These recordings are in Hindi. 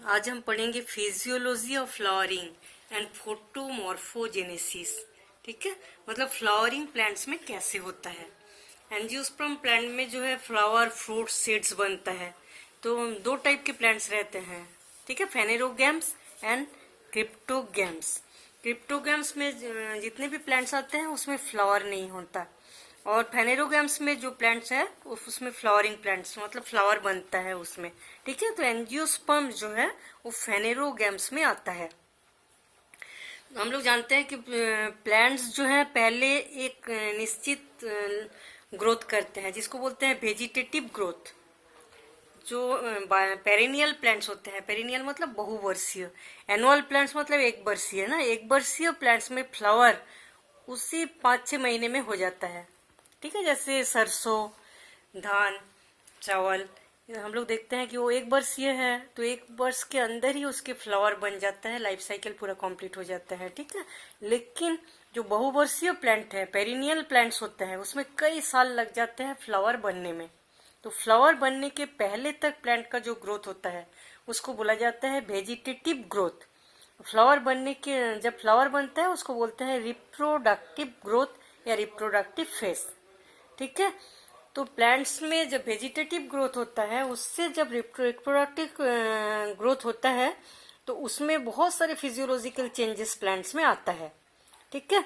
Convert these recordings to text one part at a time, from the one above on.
आज हम पढ़ेंगे physiology of flowering and photomorphogenesis. ठीक है, मतलब फ्लावरिंग प्लांट्स में कैसे होता है। एंजियोस्पर्म प्लांट में जो है फ्लावर, फ्रूट, सीड्स बनता है। तो दो टाइप के प्लांट्स रहते हैं, ठीक है, फेनेरोगैम्स एंड क्रिप्टोगैम्स। क्रिप्टोगैम्स में जितने भी प्लांट्स आते हैं उसमें फ्लावर नहीं होता, और फेनेरोगैम्स में जो प्लांट्स है उसमें फ्लावरिंग प्लांट्स मतलब फ्लावर बनता है उसमें। ठीक है, तो एंजियोस्पर्म जो है वो फेनेरोगैम्स में आता है। हम लोग जानते हैं कि प्लांट्स जो है पहले एक निश्चित ग्रोथ करते हैं जिसको बोलते हैं वेजिटेटिव ग्रोथ। जो पेरिनियल प्लांट्स होते हैं, पेरिनियल मतलब बहुवर्षीय, एनुअल प्लांट्स मतलब एक वर्षीय ना, एक वर्षीय प्लांट्स में फ्लावर उसी 5-6 महीने में हो जाता है। ठीक है, जैसे सरसों, धान, चावल, हम लोग देखते हैं कि वो एक वर्षीय है तो एक वर्ष के अंदर ही उसके फ्लावर बन जाता है, लाइफ साइकिल पूरा कंप्लीट हो जाता है। ठीक है, लेकिन जो बहुवर्षीय प्लांट है, पेरिनियल प्लांट्स होते हैं, उसमें कई साल लग जाते हैं फ्लावर बनने में। तो फ्लावर बनने के पहले तक प्लांट का जो ग्रोथ होता है उसको बोला जाता है वेजिटेटिव ग्रोथ। फ्लावर बनने के जब फ्लावर बनता है उसको बोलते हैं रिप्रोडक्टिव ग्रोथ या रिप्रोडक्टिव फेज। ठीक है, तो प्लांट्स में जब वेजिटेटिव ग्रोथ होता है उससे जब रिप्रोडक्टिव ग्रोथ होता है तो उसमें बहुत सारे फिजियोलॉजिकल चेंजेस प्लांट्स में आता है। ठीक है,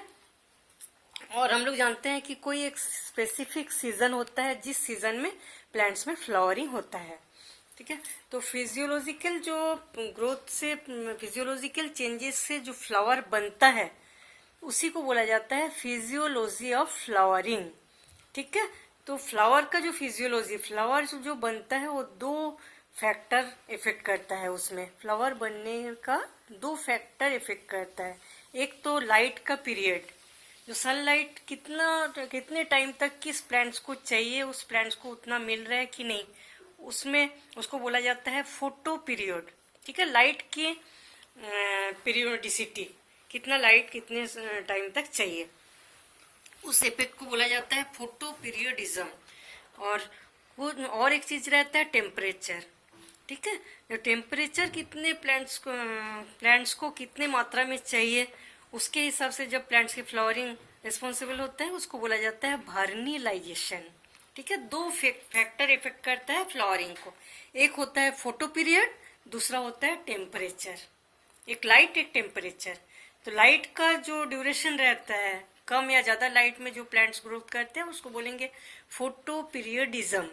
और हम लोग जानते हैं कि कोई एक स्पेसिफिक सीजन होता है जिस सीजन में प्लांट्स में फ्लावरिंग होता है। ठीक है, तो फिजियोलॉजिकल जो ग्रोथ से, फिजियोलॉजिकल चेंजेस से जो फ्लावर बनता है उसी को बोला जाता है फिजियोलॉजी ऑफ फ्लावरिंग। ठीक है, तो फ्लावर का जो फिजियोलॉजी, फ्लावर जो बनता है वो दो फैक्टर इफेक्ट करता है। उसमें फ्लावर बनने का दो फैक्टर इफेक्ट करता है। एक तो लाइट का पीरियड, जो सनलाइट कितने टाइम तक किस प्लांट्स को चाहिए, उस प्लांट्स को उतना मिल रहा है कि नहीं, उसमें उसको बोला जाता है फोटो पीरियड। ठीक है, लाइट की पीरियोडिसिटी, कितना लाइट कितने टाइम तक चाहिए, उस इफेक्ट को बोला जाता है फोटो पीरियडिज्म। और एक चीज रहता है टेम्परेचर। ठीक है, जो टेम्परेचर कितने प्लांट्स को कितने मात्रा में चाहिए उसके हिसाब से जब प्लांट्स की फ्लावरिंग रिस्पॉन्सिबल होता है उसको बोला जाता है वर्निलाइजेशन। ठीक है, दो फैक्टर इफेक्ट करता है फ्लावरिंग को, एक होता है फोटो पीरियड, दूसरा होता है टेम्परेचर। एक लाइट, एक टेम्परेचर। तो लाइट का जो ड्यूरेशन रहता है, कम या ज्यादा लाइट में जो प्लांट्स ग्रोथ करते हैं उसको बोलेंगे फोटो पीरियडिज्म,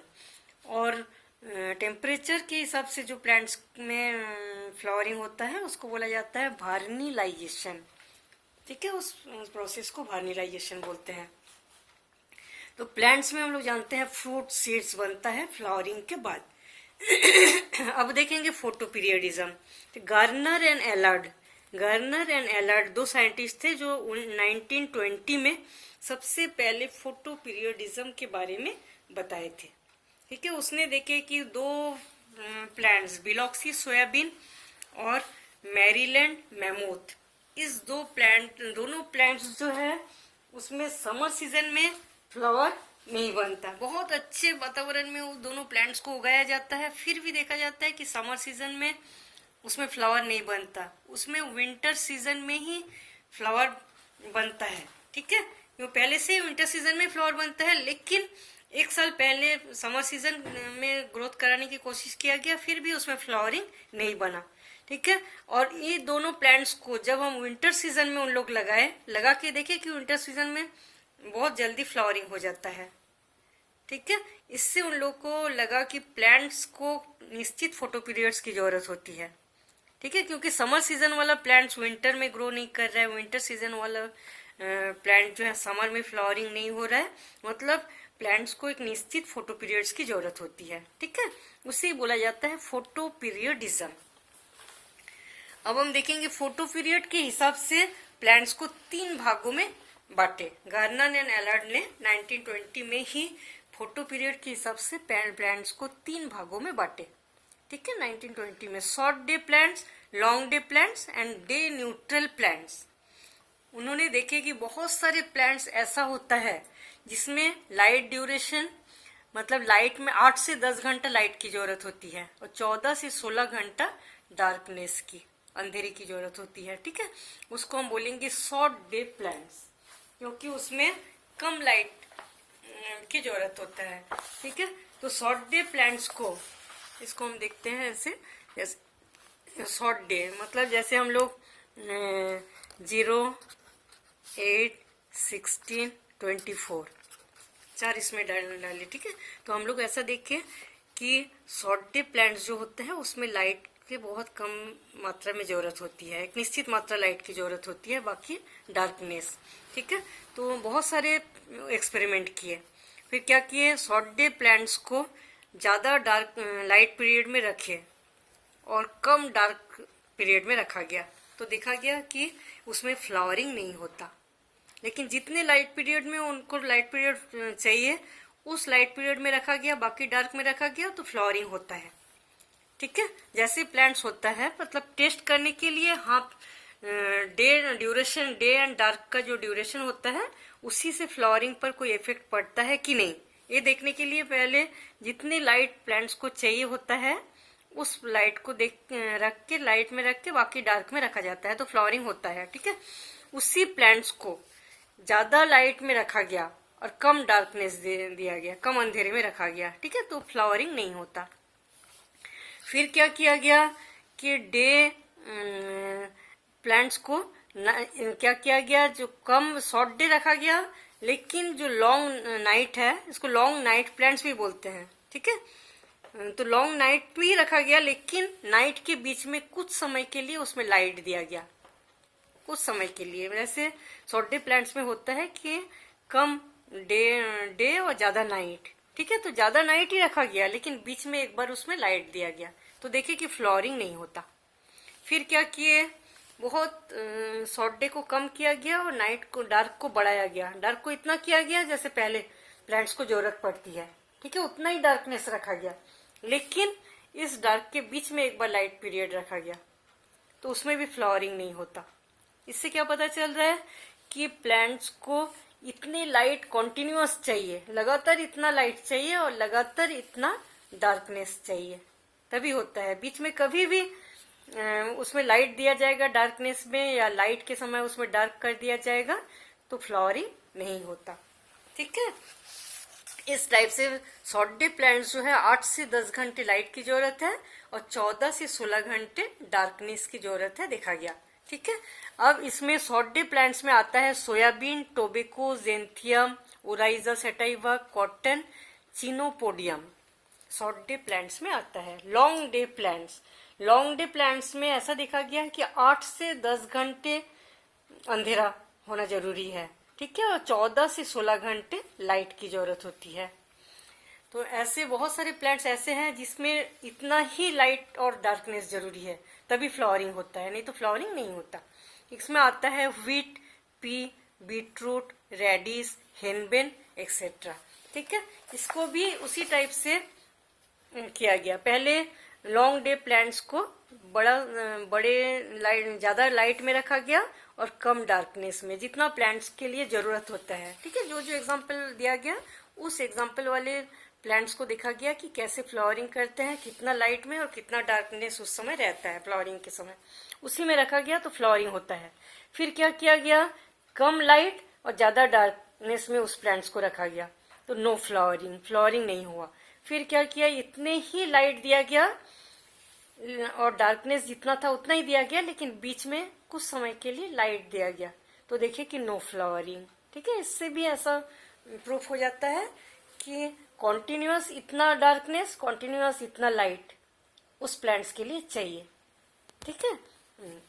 और टेम्परेचर के हिसाब से जो प्लांट्स में फ्लावरिंग होता है उसको बोला जाता है वार्निलाइजेशन। ठीक है, उस प्रोसेस को वार्निलाइजेशन बोलते हैं। तो प्लांट्स में हम लोग जानते हैं फ्रूट, सीड्स बनता है फ्लावरिंग के बाद। अब देखेंगे फोटो पीरियडिज्म। तो गार्नर एंड एलार्ड दो साइंटिस्ट थे जो 1920 में सबसे पहले फोटो पीरियडिज्म के बारे में बताए थे। ठीक है, उसने देखे कि दो प्लांट्स, बिलॉक्सी सोयाबीन और मैरीलैंड मैमोथ, इस दोनों प्लांट्स जो है उसमें समर सीजन में फ्लावर नहीं बनता। बहुत अच्छे वातावरण में वो दोनों प्लांट्स को उगाया जाता है, फिर भी देखा जाता है कि समर सीजन में उसमें फ्लावर नहीं बनता, उसमें विंटर सीजन में ही फ्लावर बनता है। ठीक है, वो पहले से ही विंटर सीजन में फ्लावर बनता है, लेकिन एक साल पहले समर सीजन में ग्रोथ कराने की कोशिश किया गया, फिर भी उसमें फ्लावरिंग नहीं बना। ठीक है, और ये दोनों प्लांट्स को जब हम विंटर सीजन में उन लोग लगा के देखे कि विंटर सीजन में बहुत जल्दी फ्लावरिंग हो जाता है। ठीक है, इससे उन लोग को लगा कि प्लांट्स को निश्चित फोटो पीरियड्स की जरूरत होती है। ठीक है, क्योंकि समर सीजन वाला प्लांट्स विंटर में ग्रो नहीं कर रहा है, विंटर सीजन वाला प्लांट जो है समर में फ्लावरिंग नहीं हो रहा है, मतलब प्लांट्स को एक निश्चित फोटो पीरियड्स की जरूरत होती है। ठीक है, उसे बोला जाता है फोटो पीरियडिज्म। अब हम देखेंगे फोटो पीरियड के हिसाब से प्लांट्स को तीन भागों में बांटे। गार्नर एंड एलार्ड ने 1920 में ही फोटो पीरियड के हिसाब से प्लांट्स को तीन भागों में बांटे। ठीक है, 1920 में short day plants, long day plants and day neutral plants. उन्होंने देखे कि बहुत सारे प्लांट्स ऐसा होता है जिसमें लाइट ड्यूरेशन मतलब लाइट में 8 से 10 घंटा लाइट की जरूरत होती है और 14 से 16 घंटा डार्कनेस की, अंधेरे की जरूरत होती है। ठीक है, उसको हम बोलेंगे शॉर्ट डे प्लांट्स, क्योंकि उसमें कम लाइट की जरूरत होता है। ठीक है, तो शॉर्ट डे प्लांट्स को, इसको हम देखते हैं ऐसे, जैसे शॉर्ट डे मतलब जैसे हम लोग 0, 8, 16, 24 चार इसमें डाले। ठीक है, तो हम लोग ऐसा देखें कि शॉर्ट डे प्लांट्स जो होते हैं उसमें लाइट की बहुत कम मात्रा में जरूरत होती है, एक निश्चित मात्रा लाइट की जरूरत होती है, बाकी डार्कनेस। ठीक है, तो बहुत सारे एक्सपेरिमेंट किए, फिर क्या किए, शॉर्ट डे प्लांट्स को ज़्यादा डार्क लाइट पीरियड में रखे और कम डार्क पीरियड में रखा गया, तो देखा गया कि उसमें फ्लावरिंग नहीं होता। लेकिन जितने लाइट पीरियड में उनको लाइट पीरियड चाहिए उस लाइट पीरियड में रखा गया, बाकी डार्क में रखा गया, तो फ्लावरिंग होता है। ठीक है, जैसे प्लांट्स होता है, मतलब टेस्ट करने के लिए half day duration, day and dark का जो ड्यूरेशन होता है उसी से फ्लावरिंग पर कोई इफेक्ट पड़ता है कि नहीं, ये देखने के लिए पहले जितनी लाइट प्लांट्स को चाहिए होता है उस लाइट को रख के, लाइट में रख के बाकी डार्क में रखा जाता है, तो फ्लावरिंग होता है। ठीक है, उसी प्लांट्स को ज्यादा लाइट में रखा गया और कम डार्कनेस दिया गया, कम अंधेरे में रखा गया। ठीक है, तो फ्लावरिंग नहीं होता। फिर क्या किया गया कि डे प्लांट्स को क्या किया गया, जो कम शॉर्ट डे रखा गया, लेकिन जो लॉन्ग नाइट है, इसको लॉन्ग नाइट प्लांट्स भी बोलते हैं। ठीक है, तो लॉन्ग नाइट भी रखा गया, लेकिन नाइट के बीच में कुछ समय के लिए उसमें लाइट दिया गया, कुछ समय के लिए। वैसे शॉर्ट डे प्लांट्स में होता है कि कम डे और ज्यादा नाइट। ठीक है, तो ज्यादा नाइट ही रखा गया, लेकिन बीच में एक बार उसमें लाइट दिया गया, तो देखिए कि फ्लावरिंग नहीं होता। फिर क्या किए, बहुत शॉर्ट डे को कम किया गया और नाइट को, डार्क को बढ़ाया गया। डार्क को इतना किया गया जैसे पहले प्लांट्स को जरूरत पड़ती है। ठीक है, उतना ही डार्कनेस रखा गया, लेकिन इस डार्क के बीच में एक बार लाइट पीरियड रखा गया, तो उसमें भी फ्लावरिंग नहीं होता। इससे क्या पता चल रहा है कि प्लांट्स को इतनी लाइट कॉन्टिन्यूअस चाहिए, लगातार इतना लाइट चाहिए और लगातार इतना डार्कनेस चाहिए, तभी होता है। बीच में कभी भी उसमें लाइट दिया जाएगा डार्कनेस में, या लाइट के समय उसमें डार्क कर दिया जाएगा, तो फ्लावरिंग नहीं होता। ठीक है, इस टाइप से शॉर्ट डे प्लांट्स जो है 8 से 10 घंटे लाइट की जरूरत है और 14 से 16 घंटे डार्कनेस की जरूरत है, देखा गया। ठीक है, अब इसमें शॉर्ट डे प्लांट्स में आता है soybean, tobacco, xanthium, oryza sativa, cotton, chenopodium, short day plants में आता है। Long day plants, long day plants में ऐसा देखा गया है कि 8 से 10 घंटे अंधेरा होना जरूरी है। ठीक है, और 14 से 16 घंटे लाइट की जरूरत होती है। तो ऐसे बहुत सारे प्लांट्स ऐसे हैं जिसमें इतना ही लाइट और डार्कनेस जरूरी है, तभी फ्लावरिंग होता है, नहीं तो फ्लावरिंग नहीं होता। इसमें आता है wheat, pea, beetroot, radish, henbane etcetera. ठीक है, इसको भी उसी टाइप से किया गया। पहले लॉन्ग डे प्लांट्स को बड़े लाइट, ज्यादा लाइट में रखा गया और कम डार्कनेस में, जितना प्लांट्स के लिए जरूरत होता है। ठीक है, जो जो एग्जांपल दिया गया उस एग्जांपल वाले प्लांट्स को देखा गया कि कैसे फ्लावरिंग करते हैं, कितना लाइट में और कितना डार्कनेस उस समय रहता है फ्लावरिंग के समय, उसी में रखा गया, तो फ्लावरिंग होता है। फिर क्या किया गया, कम लाइट और ज्यादा डार्कनेस में उस प्लांट्स को रखा गया, तो नो फ्लावरिंग, फ्लावरिंग नहीं हुआ। फिर क्या किया, इतने ही लाइट दिया गया और डार्कनेस जितना था उतना ही दिया गया, लेकिन बीच में कुछ समय के लिए लाइट दिया गया, तो देखिए कि नो फ्लावरिंग। ठीक है, इससे भी ऐसा प्रूफ हो जाता है कि कॉन्टिन्यूअस इतना डार्कनेस, कॉन्टिन्यूअस इतना लाइट उस प्लांट्स के लिए चाहिए। ठीक है,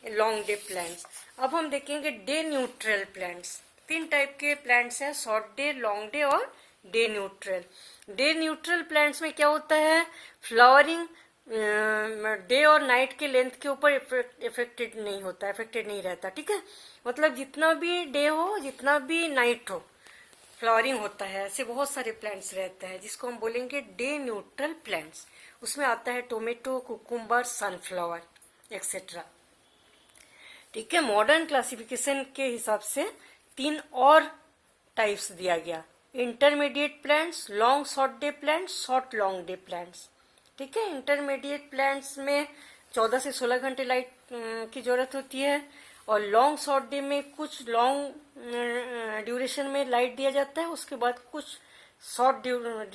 लॉन्ग डे प्लांट्स। अब हम देखेंगे डे न्यूट्रल प्लांट्स। 3 टाइप के प्लांट्स हैं, शॉर्ट डे, लॉन्ग डे और day neutral. Day neutral plants में क्या होता है, फ्लावरिंग डे और नाइट के लेंथ के ऊपर इफेक्टेड नहीं होता, इफेक्टेड नहीं रहता। ठीक है, मतलब जितना भी डे हो, जितना भी नाइट हो, फ्लावरिंग होता है। ऐसे बहुत सारे प्लांट्स रहते हैं जिसको हम बोलेंगे डे न्यूट्रल प्लांट्स। उसमें आता है टोमेटो, कुकुम्बर, सनफ्लावर एक्सेट्रा। ठीक है, मॉडर्न क्लासिफिकेशन के हिसाब से 3 और टाइप्स दिया गया, intermediate plants, long short day plants, short long day plants. ठीक है, इंटरमीडिएट प्लांट्स में 14 से 16 घंटे लाइट की जरूरत होती है, और लॉन्ग शॉर्ट डे में कुछ लॉन्ग ड्यूरेशन में लाइट दिया जाता है, उसके बाद कुछ शॉर्ट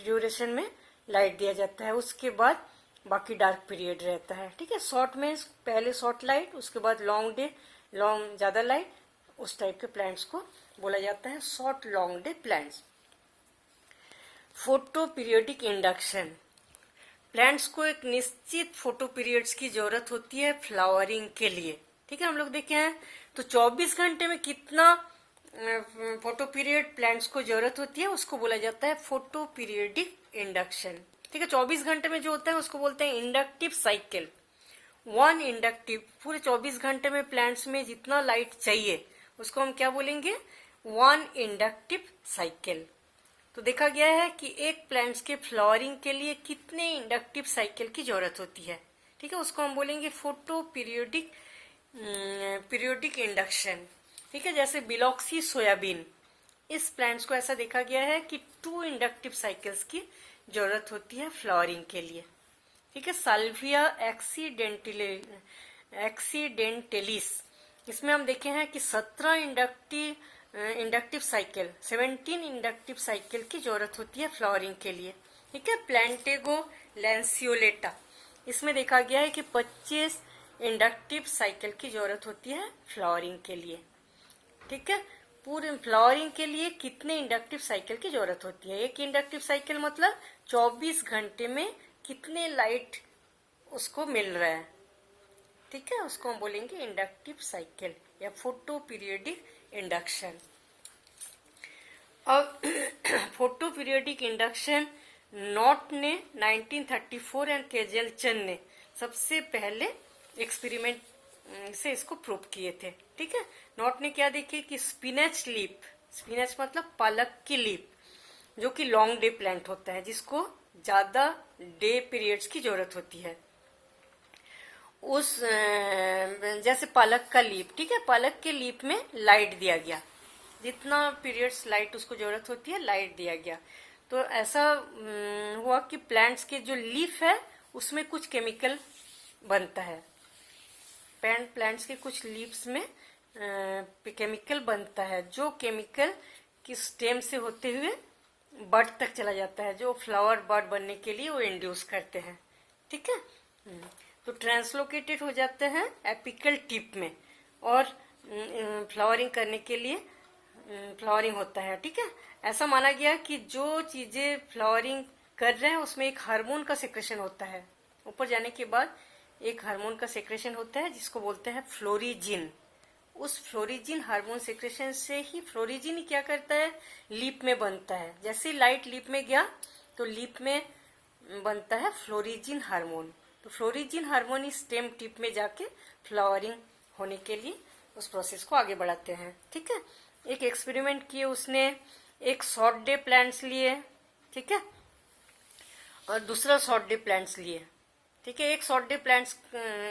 ड्यूरेशन में लाइट दिया जाता है, उसके बाद बाकी डार्क पीरियड रहता है। ठीक है, शॉर्ट में पहले शॉर्ट लाइट, उसके बाद लॉन्ग डे, लॉन्ग ज्यादा लाइट, उस टाइप के प्लांट्स को बोला जाता है short long day plants. Photo periodic induction, plants को एक निश्चित फोटो पीरियड्स की जरूरत होती है फ्लावरिंग के लिए। ठीक है, हम लोग देखे हैं तो 24 घंटे में कितना फोटो पीरियड प्लांट्स को जरूरत होती है उसको बोला जाता है फोटो पीरियडिक इंडक्शन। ठीक है, 24 घंटे में जो होता है उसको बोलते हैं इंडक्टिव साइकिल। वन इंडक्टिव, पूरे 24 घंटे में प्लांट्स में जितना लाइट चाहिए उसको हम क्या बोलेंगे, वन इंडक्टिव साइकिल। तो देखा गया है कि एक प्लांट्स के फ्लावरिंग के लिए कितने इंडक्टिव साइकिल की जरूरत होती है। ठीक है, उसको हम बोलेंगे फोटो पीरियोडिक इंडक्शन। ठीक है, जैसे बिलॉक्सी सोयाबीन, इस प्लांट्स को ऐसा देखा गया है कि 2 इंडक्टिव साइकिल्स की जरूरत होती है फ्लावरिंग के लिए। ठीक है, साल्विया एक्सीडेंटेलिस, इसमें हम देखे हैं कि 17 इंडक्टिव साइकिल, 17 इंडक्टिव साइकिल की जरूरत होती है फ्लावरिंग के लिए। ठीक है, प्लांटेगो लैंसियोलेटा, इसमें देखा गया है कि 25 इंडक्टिव साइकिल की जरूरत होती है फ्लावरिंग के लिए। ठीक है, पूरे फ्लावरिंग के लिए कितने इंडक्टिव साइकिल की जरूरत होती है, एक इंडक्टिव साइकिल मतलब 24 घंटे में कितने लाइट उसको मिल रहा है। ठीक है, उसको हम बोलेंगे इंडक्टिव साइकिल या फोटो पीरियोडिक इंडक्शन। अब फोटो पीरियोडिक इंडक्शन नॉट ने 1934 एंड केजलचन ने सबसे पहले एक्सपेरिमेंट से इसको प्रूव किए थे। ठीक है, नॉट ने क्या देखे कि स्पिनच लीफ, स्पिनच मतलब पालक की लीफ, जो कि लॉन्ग डे प्लांट होता है जिसको ज्यादा डे पीरियड्स की जरूरत होती है, उस जैसे पालक का लीफ। ठीक है, पालक के लीफ में लाइट दिया गया, जितना पीरियड्स लाइट उसको जरूरत होती है लाइट दिया गया। तो ऐसा हुआ कि प्लांट्स के जो लीफ है उसमें कुछ केमिकल बनता है, प्लांट्स के कुछ लीव्स में केमिकल बनता है, जो केमिकल की स्टेम से होते हुए बड तक चला जाता है, जो फ्लावर बड बनने के लिए वो इंड्यूस करते हैं। ठीक है, तो ट्रांसलोकेटेड हो जाते हैं एपिकल टिप में, और फ्लावरिंग करने के लिए फ्लावरिंग होता है। ठीक है, ऐसा माना गया कि जो चीजें फ्लावरिंग कर रहे हैं उसमें एक हार्मोन का सेक्रेशन होता है, ऊपर जाने के बाद एक हार्मोन का सेक्रेशन होता है जिसको बोलते हैं फ्लोरिजिन। उस फ्लोरिजिन हार्मोन सेक्रेशन से ही फ्लोरिजिन क्या करता है, लीफ में बनता है। जैसे लाइट लीफ में गया तो लीफ में बनता है फ्लोरिजिन हार्मोन। तो फ्लोरिजिन हार्मोन इस स्टेम टिप में जाके फ्लावरिंग होने के लिए उस प्रोसेस को आगे बढ़ाते हैं। ठीक है, एक एक्सपेरिमेंट किए उसने, एक शॉर्ट डे प्लांट्स लिए, ठीक है, और दूसरा शॉर्ट डे प्लांट्स लिए। ठीक है, एक शॉर्ट डे प्लांट्स,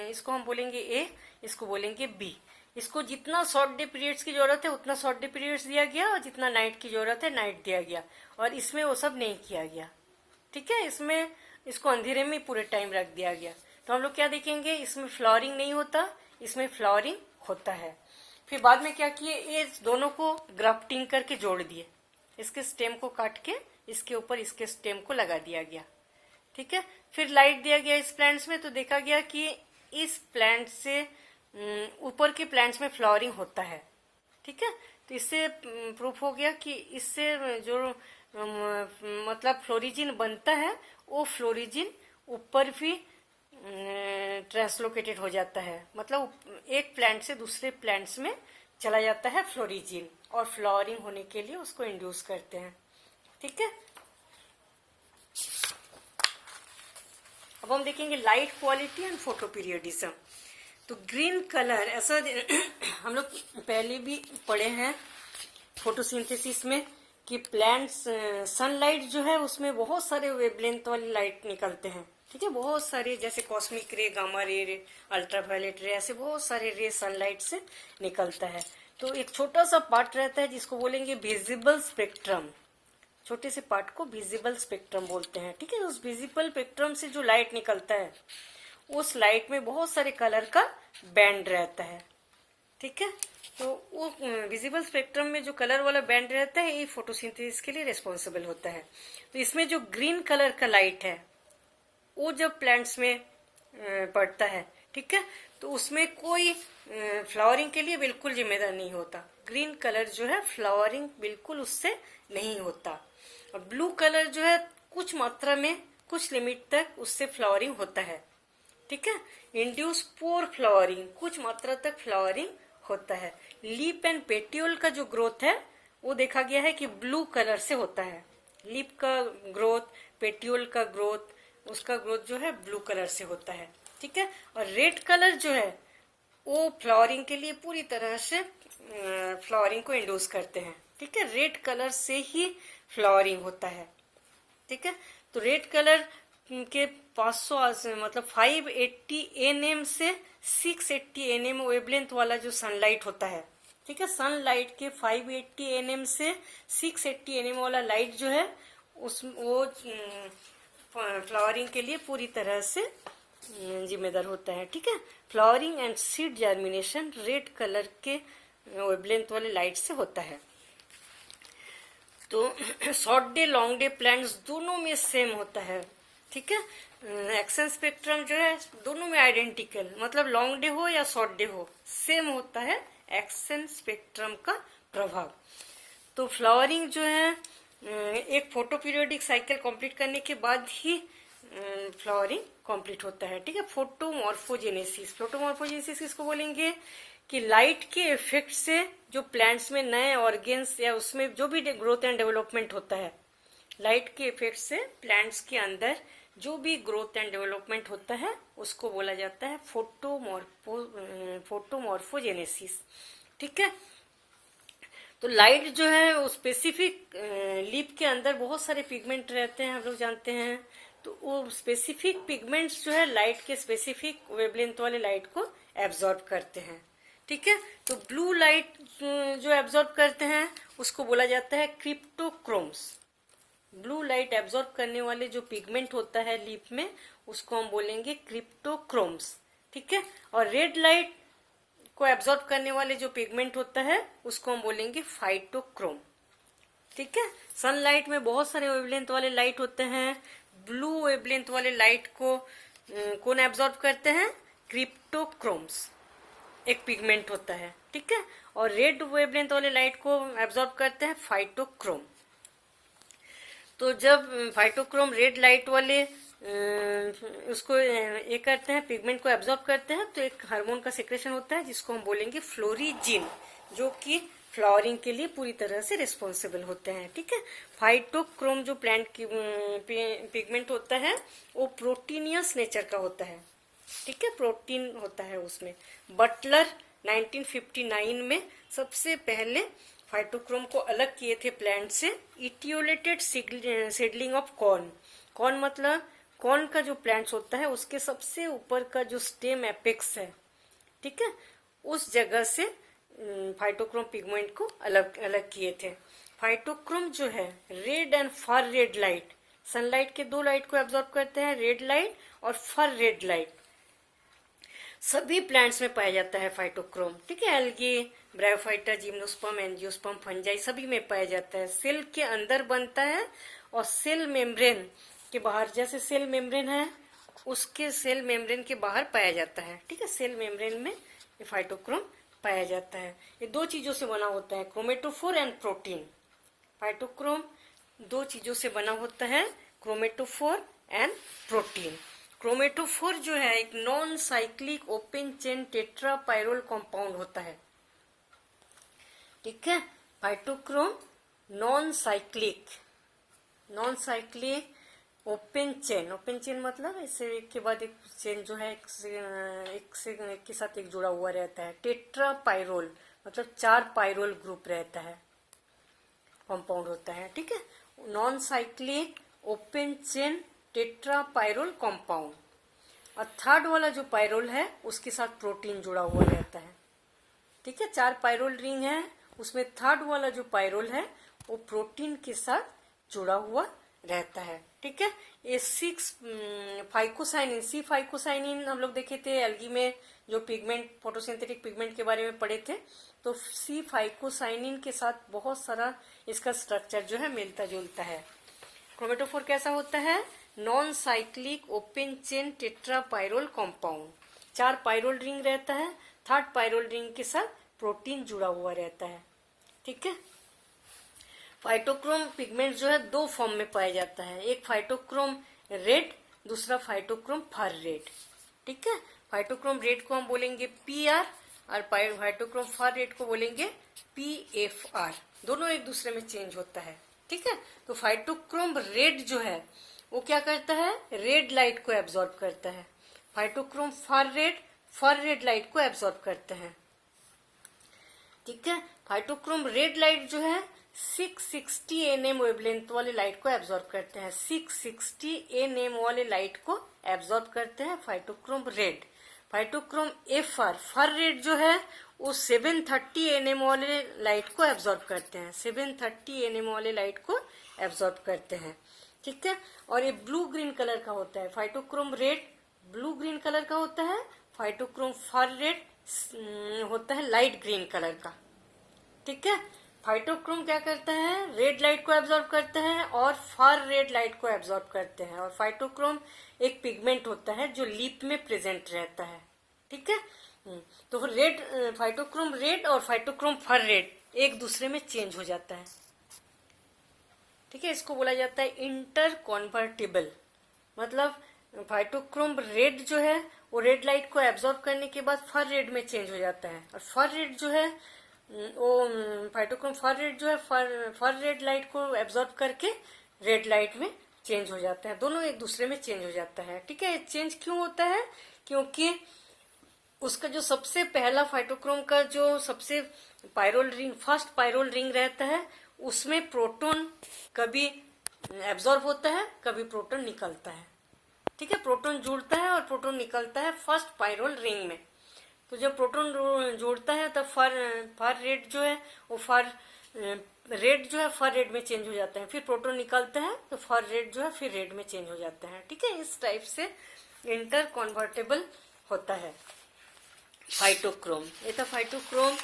इसको हम बोलेंगे ए, इसको बोलेंगे बी। इसको जितना शॉर्ट डे पीरियड्स की जरूरत है उतना शॉर्ट डे पीरियड्स दिया गया, और जितना नाइट की जरूरत है नाइट दिया गया, और इसमें वो सब नहीं किया गया। ठीक है, इसमें इसको अंधेरे में पूरे टाइम रख दिया गया। तो हम लोग क्या देखेंगे, इसमें फ्लावरिंग नहीं होता, इसमें फ्लावरिंग होता है। फिर बाद में क्या किए, ये दोनों को ग्राफ्टिंग करके जोड़ दिए, इसके स्टेम को काट के इसके ऊपर इसके स्टेम को लगा दिया गया। ठीक है, फिर लाइट दिया गया इस प्लांट्स में, तो देखा गया कि इस प्लांट से ऊपर के प्लांट्स में फ्लावरिंग होता है। ठीक है, तो इससे प्रूफ हो गया कि इससे जो मतलब फ्लोरिजिन बनता है वो फ्लोरिजिन ऊपर भी ट्रांसलोकेटेड हो जाता है, मतलब एक प्लांट से दूसरे प्लांट्स में चला जाता है फ्लोरिजिन, और फ्लावरिंग होने के लिए उसको इंड्यूस करते हैं। ठीक है, अब हम देखेंगे light quality and photo periodism. तो ग्रीन कलर, ऐसा हम लोग पहले भी पढ़े हैं फोटोसिंथेसिस में कि प्लांट्स सनलाइट जो है उसमें बहुत सारे वेवलेंथ वाली लाइट निकलते हैं। ठीक है, बहुत सारे, जैसे कॉस्मिक रे, गामा रे, अल्ट्रावायलेट रे, ऐसे बहुत सारे रे सनलाइट से निकलता है। तो एक छोटा सा पार्ट रहता है जिसको बोलेंगे विजिबल स्पेक्ट्रम। छोटे से पार्ट को विजिबल स्पेक्ट्रम बोलते हैं। ठीक है, उस विजिबल स्पेक्ट्रम से जो लाइट निकलता है उस लाइट में बहुत सारे कलर का बैंड रहता है। ठीक है, तो वो विजिबल स्पेक्ट्रम में जो कलर वाला बैंड रहता है ये फोटोसिंथेसिस के लिए रिस्पॉन्सिबल होता है। तो इसमें जो ग्रीन कलर का लाइट है वो जब प्लांट्स में पड़ता है, ठीक है, तो उसमें कोई फ्लावरिंग के लिए बिल्कुल जिम्मेदार नहीं होता। ग्रीन कलर जो है फ्लावरिंग बिल्कुल उससे नहीं होता। और ब्लू कलर जो है कुछ मात्रा में कुछ लिमिट तक उससे फ्लावरिंग होता है। ठीक है, इंड्यूस पोर फ्लावरिंग, कुछ मात्रा तक फ्लावरिंग होता है। लीप एंड पेटियोल का जो ग्रोथ है वो देखा गया है कि ब्लू कलर से होता है। लीप का ग्रोथ, पेटियोल का ग्रोथ, उसका ग्रोथ जो है ब्लू कलर से होता है। ठीक है, और रेड कलर जो है वो फ्लावरिंग के लिए पूरी तरह से फ्लावरिंग को इंड्यूस करते हैं। ठीक है, रेड कलर से ही फ्लावरिंग होता है। ठीक है, तो रेड कलर के 500 मतलब 580 nm से 680 nm वेवलेंथ वाला जो सनलाइट होता है, ठीक है, सनलाइट के 580 nm से 680 nm वाला लाइट जो है वो फ्लावरिंग के लिए पूरी तरह से जिम्मेदार होता है। ठीक है, flowering and seed germination red colour के वेवलेंथ वाले लाइट से होता है। तो short day long day plants दोनों में सेम होता है। ठीक है, एक्शन स्पेक्ट्रम जो है दोनों में आइडेंटिकल, मतलब लॉन्ग डे हो या शॉर्ट डे हो सेम होता है एक्शन स्पेक्ट्रम का प्रभाव। तो फ्लावरिंग जो है एक फोटो पीरियोडिक साइकिल कंप्लीट करने के बाद ही फ्लावरिंग कंप्लीट होता है। ठीक है, फोटोमॉर्फोजेनेसिस, फोटोमॉर्फोजेनेसिस किसको बोलेंगे कि लाइट के इफेक्ट से जो प्लांट्स में नए ऑर्गेन्स या उसमें जो भी ग्रोथ एंड डेवलपमेंट होता है, लाइट के इफेक्ट से प्लांट्स के अंदर जो भी ग्रोथ एंड डेवलपमेंट होता है उसको बोला जाता है फोटोमॉर्फोजेनेसिस। ठीक है, तो लाइट जो है वो स्पेसिफिक लीफ के अंदर बहुत सारे पिगमेंट रहते हैं, हम लोग जानते हैं। तो वो स्पेसिफिक पिगमेंट्स जो है लाइट के स्पेसिफिक वेवलेंथ वाले लाइट को एब्जॉर्ब करते हैं। ठीक है, तो ब्लू लाइट जो एब्जॉर्ब करते हैं उसको बोला जाता है क्रिप्टोक्रोम्स। ब्लू लाइट एब्जॉर्ब करने वाले जो पिगमेंट होता है लीफ में उसको हम बोलेंगे क्रिप्टोक्रोम्स। ठीक है, और रेड लाइट को एब्जॉर्ब करने वाले जो पिगमेंट होता है उसको हम बोलेंगे फाइटोक्रोम। ठीक है, सनलाइट में बहुत सारे वेवलेंथ वाले लाइट होते हैं। ब्लू वेवलेंथ वाले लाइट को कौन एब्जॉर्ब करते हैं? क्रिप्टोक्रोम्स, एक पिगमेंट होता है। ठीक है, और रेड वेवलेंथ वाले लाइट को एब्जॉर्ब करते हैं फाइटोक्रोम। तो जब फाइटोक्रोम रेड लाइट वाले उसको ये करते हैं, पिगमेंट को एब्जॉर्ब करते हैं, तो एक हार्मोन का सिक्रेशन होता है जिसको हम बोलेंगे फ्लोरिजिन, जो कि फ्लावरिंग के लिए पूरी तरह से रिस्पॉन्सिबल होते हैं। ठीक है, फाइटोक्रोम जो प्लांट की पिगमेंट होता है वो प्रोटीनियस नेचर का होता है। ठीक है, प्रोटीन होता है उसमें। बटलर 1959 में सबसे पहले फाइटोक्रोम को अलग किए थे प्लांट से। Etiolated seedling of corn, corn मतलब कॉर्न का जो प्लांट्स होता है उसके सबसे ऊपर का जो स्टेम एपेक्स है, ठीक है, उस जगह से फाइटोक्रोम पिगमेंट को अलग अलग किए थे। फाइटोक्रोम जो है red and far red light, sunlight के दो लाइट को एब्जॉर्ब करते हैं, रेड लाइट और फार रेड लाइट। सभी प्लांट्स में पाया जाता है फाइटोक्रोम। ठीक है, algae, bryophyta, gymnosperm, angiosperm, fungi सभी में पाया जाता है। सेल के अंदर बनता है और सेल मेम्ब्रेन के बाहर, जैसे सेल मेम्ब्रेन है उसके सेल मेम्ब्रेन के बाहर पाया जाता है। ठीक है, सेल मेम्ब्रेन में ये फाइटोक्रोम पाया जाता है। ये दो चीजों से बना होता है, क्रोमेटोफोर एंड प्रोटीन। फाइटोक्रोम दो चीजों से बना होता है, क्रोमेटोफोर एंड प्रोटीन। क्रोमेटोफोर जो है एक non cyclic open chain tetrapyrrole compound होता है। ठीक है, phytochrome non cyclic open chain, open chain मतलब इससे एक के बाद एक चेन जो है एक के साथ एक जुड़ा हुआ रहता है। टेट्रापाइरोल मतलब 4 पाइरोल ग्रुप रहता है, कंपाउंड होता है। ठीक है, non cyclic open chain tetrapyrrole compound. और थर्ड वाला जो पाइरोल है उसके साथ प्रोटीन जुड़ा हुआ रहता है। ठीक है, 4 पाइरोल रिंग है, उसमें थर्ड वाला जो पाइरोल है वो प्रोटीन के साथ जुड़ा हुआ रहता है। ठीक है, ये 6 फाइकोसाइनिन, सी फाइकोसाइनिन हम लोग देखे थे एल्गी में, जो पिगमेंट, फोटोसिंथेटिक पिगमेंट के बारे में पढ़े थे। तो सी फाइकोसाइनिन के साथ बहुत सारा इसका स्ट्रक्चर जो है मिलता जुलता है। क्रोमेटोफोर कैसा होता है? Non cyclic open chain tetrapyrrole compound. 4 pyrrole ring रहता है, 3rd पाइरोल रिंग के साथ प्रोटीन जुड़ा हुआ रहता है। ठीक है, फाइटोक्रोम पिगमेंट जो है 2 फॉर्म में पाया जाता है, एक फाइटोक्रोम रेड, दूसरा फाइटोक्रोम फर रेड। ठीक है, फाइटोक्रोम रेड को हम बोलेंगे PR और फाइटोक्रोम फर रेड को बोलेंगे PFR। दोनों एक दूसरे में चेंज होता है। ठीक है, तो फाइटोक्रोम रेड जो है वो क्या करता है? रेड लाइट को एब्जॉर्ब करता है। फाइटोक्रोम फर रेड लाइट को एब्जॉर्ब करते हैं। ठीक है, फाइटोक्रोम रेड लाइट जो है 660 nm वेवलेंथ वाले लाइट को एब्जॉर्ब करते हैं। 660 nm वाले लाइट को एब्जॉर्ब करते हैं फाइटोक्रोम रेड। फाइटोक्रोम FR फर रेड जो है वो 730 nm वाले लाइट को एब्जॉर्ब करते हैं। 730 nm वाले लाइट को एब्जॉर्ब करते हैं। ठीक है, और ये ब्लू ग्रीन कलर का होता है। Phytochrome red blue green colour का होता है, फाइटोक्रोम फर रेड होता है लाइट ग्रीन कलर का। ठीक है, फाइटोक्रोम क्या करता है? रेड लाइट को एब्जॉर्ब करता है और फर रेड लाइट को एब्जॉर्ब करते हैं। और फाइटोक्रोम एक पिगमेंट होता है जो लीफ में प्रेजेंट रहता है। ठीक है, तो रेड फाइटोक्रोम रेड और फाइटोक्रोम फर रेड एक दूसरे में चेंज हो जाता है। ठीक है, इसको बोला जाता है इंटर कॉन्वर्टिबल। मतलब फाइटोक्रोम रेड जो है वो रेड लाइट को एब्जॉर्ब करने के बाद फर रेड में चेंज हो जाता है, और फर रेड जो है वो फाइटोक्रोम फर रेड जो है फर रेड लाइट को एब्जॉर्ब करके रेड लाइट में चेंज हो जाता है। दोनों एक दूसरे में चेंज हो जाता है। ठीक है, चेंज क्यों होता है? क्योंकि उसका जो सबसे पहला फाइटोक्रोम का जो सबसे pyrrole ring, first pyrrole ring रहता है, उसमें प्रोटॉन कभी एब्जॉर्ब होता है, कभी प्रोटॉन निकलता है। ठीक है, प्रोटॉन जुड़ता है और प्रोटॉन निकलता है फर्स्ट पाइरोल रिंग में। तो जब प्रोटॉन जुड़ता है तब फर रेड जो है वो फर रेड में चेंज हो जाता है। फिर प्रोटॉन निकलता है तो फर रेड जो है फिर रेड में चेंज हो जाता है। ठीक है, इस टाइप से इंटर कन्वर्टेबल होता है फाइटोक्रोम। ये था फाइटोक्रोम।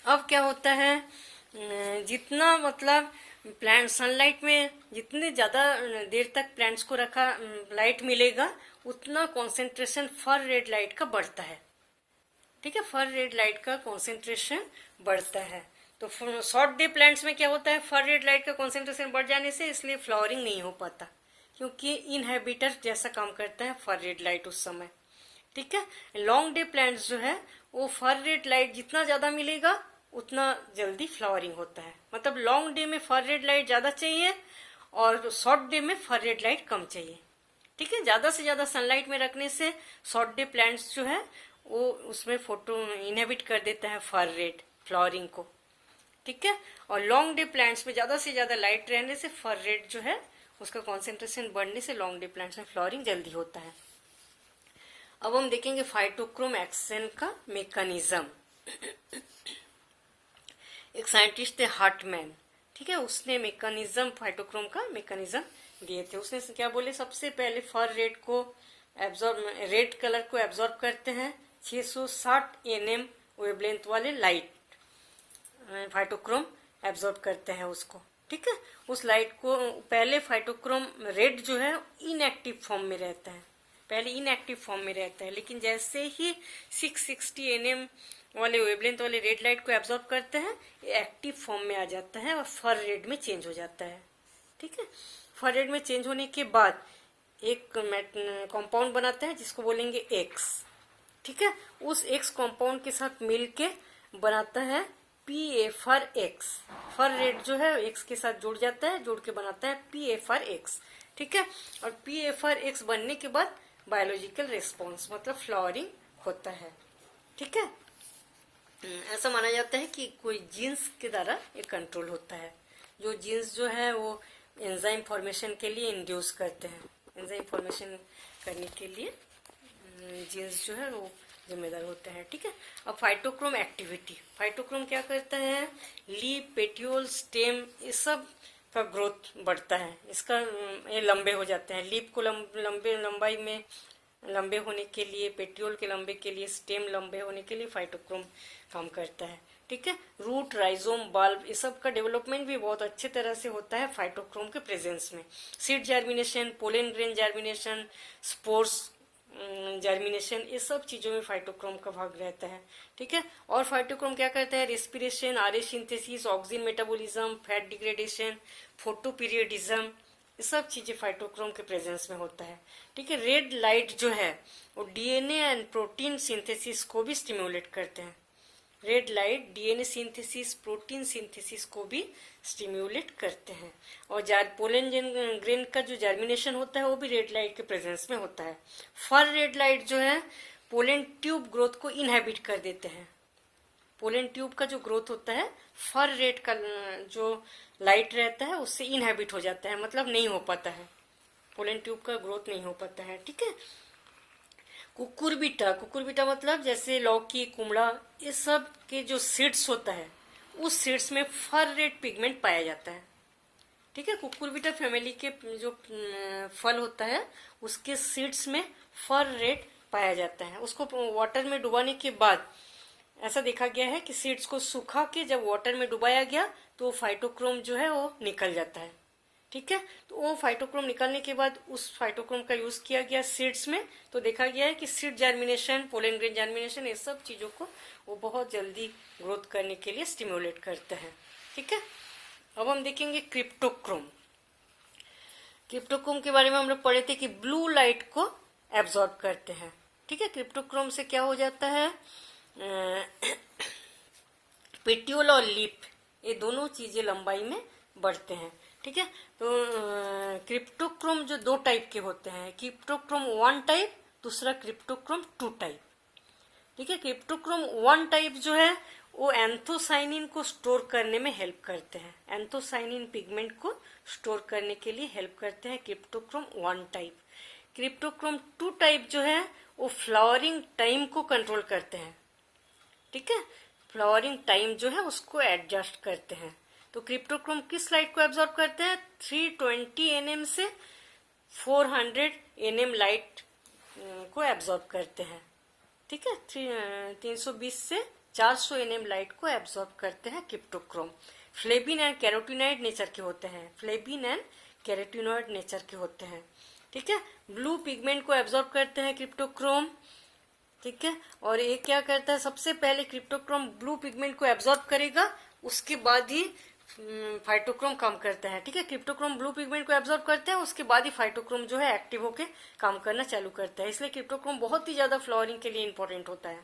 अब क्या होता है, जितना मतलब प्लांट सनलाइट में जितने ज्यादा देर तक प्लांट्स को रखा लाइट मिलेगा उतना कॉन्सेंट्रेशन फर रेड लाइट का बढ़ता है। ठीक है, फर रेड लाइट का कॉन्सेंट्रेशन बढ़ता है। तो शॉर्ट डे प्लांट्स में क्या होता है, फर रेड लाइट का कॉन्सेंट्रेशन बढ़ जाने से इसलिए फ्लावरिंग नहीं हो पाता, क्योंकि इनहेबिटर जैसा काम करता है फर रेड लाइट उस समय। ठीक है, लॉन्ग डे प्लांट्स जो है वो फर रेड लाइट जितना ज्यादा मिलेगा उतना जल्दी फ्लावरिंग होता है। मतलब लॉन्ग डे में फर रेड लाइट ज्यादा चाहिए और शॉर्ट डे में फर रेड लाइट कम चाहिए। ठीक है, ज्यादा से ज्यादा सनलाइट में रखने से शॉर्ट डे प्लांट्स जो है वो उसमें फोटो इनहिबिट कर देता है फर रेड फ्लावरिंग को। ठीक है, और लॉन्ग डे प्लांट्स में ज्यादा से ज्यादा लाइट रहने से फर रेड जो है उसका कॉन्सेंट्रेशन बढ़ने से लॉन्ग डे प्लांट्स में फ्लावरिंग जल्दी होता है। अब हम देखेंगे फाइटोक्रोम एक्शन का मेकानिज्म। एक साइंटिस्ट थे हार्टमैन। ठीक है, उसने मेकानिज्म फाइटोक्रोम का मेकानिज्म दिए थे। उसने क्या बोले, सबसे पहले फर रेड को रेड कलर को एब्जॉर्ब करते हैं 660 nm वेवलेंथ वाले लाइट, फाइटोक्रोम एब्जॉर्ब करते हैं उसको। ठीक है, उस लाइट को पहले फाइटोक्रोम रेड जो है इनएक्टिव फॉर्म में रहता है, पहले इनएक्टिव फॉर्म में रहता है, लेकिन जैसे ही 660 nm वाले वेवलेंथ वाले रेड लाइट को एब्जॉर्ब करते हैं एक्टिव फॉर्म में आ जाता है और फर रेड में चेंज हो जाता है। ठीक है, फर रेड में चेंज होने के बाद एक कंपाउंड बनाता है जिसको बोलेंगे एक्स। ठीक है, उस एक्स कंपाउंड के साथ मिलके बनाता है PFR-X। फर रेड जो है एक्स के साथ जुड़ जाता है, जुड़ के बनाता है PFR-X। ठीक है, और PFR-X बनने के बाद बायोलॉजिकल रिस्पॉन्स मतलब फ्लावरिंग होता है। ठीक है, ऐसा माना जाता है कि कोई जीन्स के द्वारा ये कंट्रोल होता है। जो जीन्स जो है वो एंजाइम फॉर्मेशन के लिए इंड्यूस करते हैं, एंजाइम फॉर्मेशन करने के लिए जीन्स जो है वो जिम्मेदार होते हैं। ठीक है, अब फाइटोक्रोम एक्टिविटी, फाइटोक्रोम क्या करता है, लीफ, पेट्यूल, स्टेम, ये सब का ग्रोथ बढ़ता है, इसका ये लंबे हो जाते हैं, लीफ को लंबाई में लंबे होने के लिए, पेट्यूल के लंबे के लिए, स्टेम लंबे होने के लिए फाइटोक्रोम काम करता है। ठीक है, रूट, राइजोम, बल्ब, ये सब का डेवलपमेंट भी बहुत अच्छे तरह से होता है फाइटोक्रोम के प्रेजेंस में। Seed germination, pollen grain germination, spores germination, ये सब चीजों में फाइटोक्रोम का भाग रहता है। ठीक है, और फाइटोक्रोम क्या करता है, respiration, RA synthesis, oxygen metabolism, fat degradation, photoperiodism, ये सब चीजें फाइटोक्रोम के प्रेजेंस में होता है। ठीक है, रेड लाइट जो है वो डीएनए एंड प्रोटीन सिंथेसिस को भी स्टिम्युलेट करते हैं। Red light DNA synthesis, protein synthesis को भी स्टिम्युलेट करते हैं। और पोलन ग्रेन का जो जर्मिनेशन होता है वो भी रेड लाइट के प्रेजेंस में होता है। फर रेड लाइट जो है पोलन ट्यूब ग्रोथ को इनहेबिट कर देते हैं। पोलन ट्यूब का जो ग्रोथ होता है, फर रेड का जो लाइट रहता है उससे इनहेबिट हो जाता है, मतलब नहीं हो पाता है, पोलन ट्यूब का ग्रोथ नहीं हो पाता है। ठीक है, कुकुरबिटा मतलब जैसे लौकी, कुमड़ा, ये सब के जो सीड्स होता है उस सीड्स में फर रेड पिगमेंट पाया जाता है। ठीक है, कुकुरबिटा फैमिली के जो फल होता है उसके सीड्स में फर रेड पाया जाता है। उसको वाटर में डुबाने के बाद ऐसा देखा गया है कि सीड्स को सुखा के जब वाटर में डुबाया गया तो फाइटोक्रोम जो है वो निकल जाता है। ठीक है, तो वो फाइटोक्रोम निकलने के बाद उस फाइटोक्रोम का यूज किया गया सीड्स में, तो देखा गया है कि seed germination, pollen grain germination, ये सब चीजों को वो बहुत जल्दी ग्रोथ करने के लिए स्टिम्युलेट करता है। ठीक है, अब हम देखेंगे क्रिप्टोक्रोम। क्रिप्टोक्रोम के बारे में हम लोग पढ़े थे कि ब्लू लाइट को एब्जॉर्ब करते हैं। ठीक है, क्रिप्टोक्रोम से क्या हो जाता है, पेट्यूल और लीफ, ये दोनों चीजें लंबाई में बढ़ते हैं। ठीक है, तो क्रिप्टोक्रोम जो दो टाइप के होते हैं, क्रिप्टोक्रोम 1 टाइप, दूसरा क्रिप्टोक्रोम 2 टाइप। ठीक है, क्रिप्टोक्रोम 1 टाइप जो है वो एंथोसाइनिन को स्टोर करने में हेल्प करते हैं, एंथोसाइनिन पिगमेंट को स्टोर करने के लिए हेल्प करते हैं क्रिप्टोक्रोम 1 टाइप। क्रिप्टोक्रोम 2 टाइप जो है वो फ्लावरिंग टाइम को कंट्रोल करते हैं। ठीक है, फ्लावरिंग टाइम जो है उसको एडजस्ट करते हैं। तो क्रिप्टोक्रोम किस लाइट को एब्जॉर्ब करते हैं, 320 nm से 400 nm लाइट को एब्जॉर्ब करते हैं। ठीक है, 320 से 400 nm लाइट को एब्जॉर्ब करते हैं cryptochrome. Flavin and carotenoid nature के होते हैं, फ्लेविन एंड कैरोटिनॉइड नेचर के होते हैं। ठीक है, ब्लू पिगमेंट को एब्जॉर्ब करते हैं क्रिप्टोक्रोम। ठीक है, और ये क्या करता है, सबसे पहले क्रिप्टोक्रोम ब्लू पिगमेंट को एब्जॉर्ब करेगा, उसके बाद ही फाइटोक्रोम काम करता है। ठीक है, क्रिप्टोक्रोम ब्लू पिगमेंट को एब्जॉर्ब करते हैं, उसके बाद ही फाइटोक्रोम जो है एक्टिव होकर काम करना चालू करता है। इसलिए क्रिप्टोक्रोम बहुत ही ज्यादा फ्लावरिंग के लिए इंपॉर्टेंट होता है।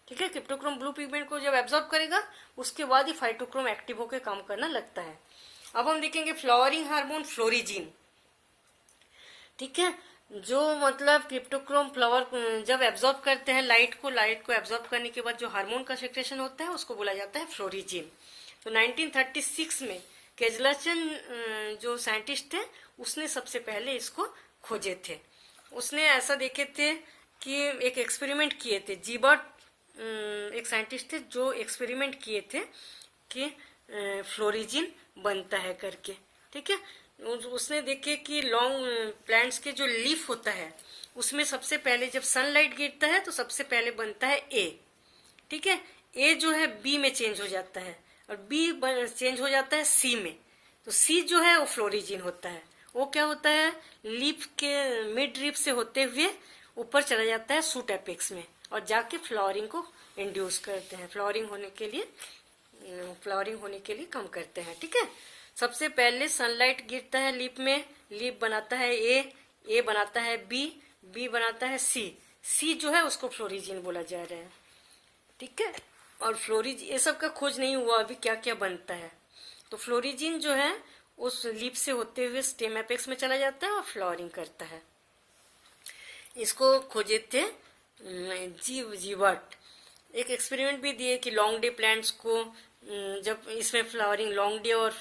ठीक है, क्रिप्टोक्रोम ब्लू पिगमेंट को जब एब्जॉर्ब करेगा उसके बाद ही फाइटोक्रोम एक्टिव होकर काम करना लगता है। अब हम देखेंगे फ्लावरिंग हार्मोन फ्लोरिजिन। ठीक है, जो मतलब क्रिप्टोक्रोम फ्लावर जब एब्जॉर्ब करते हैं लाइट को एब्जॉर्ब करने के बाद जो हार्मोन का सेक्रेशन होता है उसको बोला जाता है फ्लोरिजिन। तो 1936 में केजलरसन जो साइंटिस्ट थे उसने सबसे पहले इसको खोजे थे। उसने ऐसा देखे थे कि एक एक्सपेरिमेंट किए थे, जीबर्ट एक साइंटिस्ट थे जो एक्सपेरिमेंट किए थे कि फ्लोरिजिन बनता है करके। ठीक है, उसने देखे कि लॉन्ग प्लांट्स के जो लीफ होता है उसमें सबसे पहले जब सनलाइट गिरता है तो सबसे पहले बनता है ए। ठीक है, ए जो है बी में चेंज हो जाता है और बी चेंज हो जाता है सी में। तो सी जो है वो फ्लोरिजिन होता है। वो क्या होता है, लीफ के मिड लीफ से होते हुए ऊपर चला जाता है शूट एपेक्स में और जाके फ्लावरिंग को इंड्यूस करते हैं, फ्लावरिंग होने के लिए काम करते हैं। ठीक है, सबसे पहले सनलाइट गिरता है लीफ में, लीफ बनाता है ए बनाता है बी बनाता है सी जो है उसको फ्लोरिजिन बोला जा रहा है। ठीक है, और फ्लोरिजिन ये सब का खोज नहीं हुआ अभी क्या क्या बनता है। तो फ्लोरिजिन जो है उस लीफ से होते हुए स्टेम एपेक्स में चला जाता है और फ्लावरिंग करता है। इसको खोजे थे जीवर्ट। एक एक्सपेरिमेंट भी दिए कि लॉन्ग डे प्लांट्स को जब इसमें फ्लावरिंग लॉन्ग डे और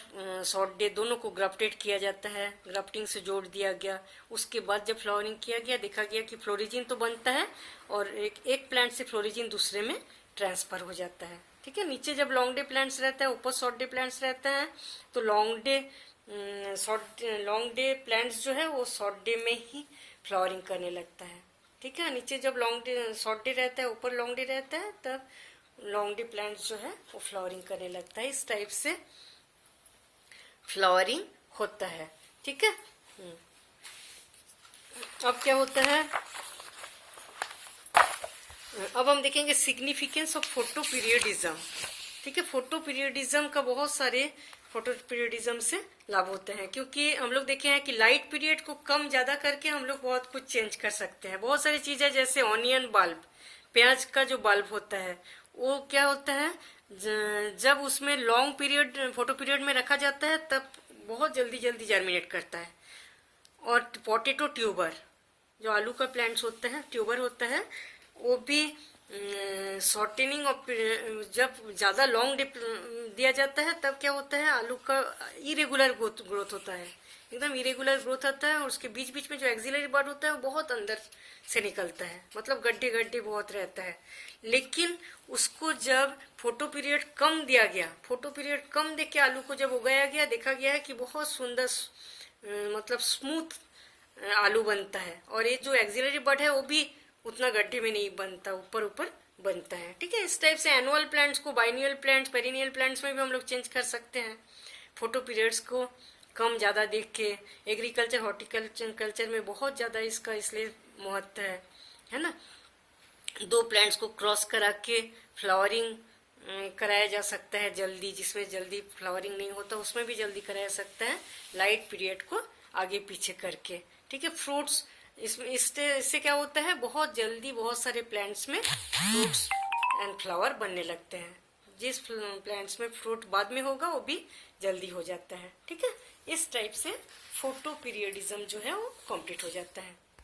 शॉर्ट डे दोनों को ग्राफ्टेड किया जाता है, ग्राफ्टिंग से जोड़ दिया गया, उसके बाद जब फ्लावरिंग किया गया देखा गया कि फ्लोरिजिन तो बनता है और एक प्लांट से फ्लोरिजिन दूसरे में ट्रांसफर हो जाता है। ठीक है, नीचे जब लॉन्ग डे प्लांट्स रहता है, ऊपर शॉर्ट डे प्लांट्स रहते हैं, तो लॉन्ग डे प्लांट्स जो है वो शॉर्ट डे में ही फ्लावरिंग करने लगता है। ठीक है, नीचे जब शॉर्ट डे रहता है, ऊपर लॉन्ग डे रहता है, तब लॉन्ग डे प्लांट्स जो है वो फ्लावरिंग करने लगता है। इस टाइप से फ्लावरिंग होता है। ठीक है, अब क्या होता है, अब हम देखेंगे सिग्निफिकेंस ऑफ फोटो पीरियडिज्म। ठीक है, फोटो पीरियडिज्म का बहुत सारे फोटो पीरियडिज्म से लाभ होते हैं, क्योंकि हम लोग देखे हैं कि लाइट पीरियड को कम ज्यादा करके हम लोग बहुत कुछ चेंज कर सकते हैं। बहुत सारी चीजें जैसे ऑनियन बल्ब, प्याज का जो बल्ब होता है वो क्या होता है, जब उसमें लॉन्ग पीरियड फोटो पीरियड में रखा जाता है तब बहुत जल्दी जल्दी जर्मिनेट करता है। और पोटैटो ट्यूबर, जो आलू का प्लांट्स होता है, ट्यूबर होता है, वो भी शॉर्टनिंग ऑफ, जब ज्यादा लॉन्ग दिया जाता है तब क्या होता है, आलू का इरेगुलर ग्रोथ होता है, एकदम इरेगुलर ग्रोथ होता है, और उसके बीच बीच में जो एक्सिलरी बड होता है वो बहुत अंदर से निकलता है, मतलब गड्ढे गड्ढे बहुत रहता है। लेकिन उसको जब फोटो पीरियड कम दिया गया, फोटो पीरियड कम देके आलू को जब उगाया गया, देखा गया है कि बहुत सुंदर मतलब स्मूथ आलू बनता है, और ये जो एक्सिलरी बड है वो भी उतना गड्ढे में नहीं बनता, ऊपर ऊपर बनता है। ठीक है, इस टाइप से एनुअल प्लांट्स को बाइनियल प्लांट्स, पेरिनियल प्लांट्स में भी हम लोग चेंज कर सकते हैं। फोटो पीरियड्स को कम ज्यादा देख के एग्रीकल्चर हॉर्टिकल्चर में बहुत ज्यादा इसका इसलिए महत्व है ना। दो प्लांट्स को क्रॉस करा के फ्लावरिंग कराया जा सकता है जल्दी, जिसमें जल्दी फ्लावरिंग नहीं होता उसमें भी जल्दी कराया सकता है, लाइट पीरियड को आगे पीछे करके। ठीक है, फ्रूट्स, इससे क्या होता है, बहुत जल्दी बहुत सारे प्लांट्स में फ्रूट्स एंड फ्लावर बनने लगते हैं। जिस प्लांट्स में फ्रूट बाद में होगा वो भी जल्दी हो जाता है। ठीक है, इस टाइप से फोटो पीरियडिज्म जो है वो कंप्लीट हो जाता है।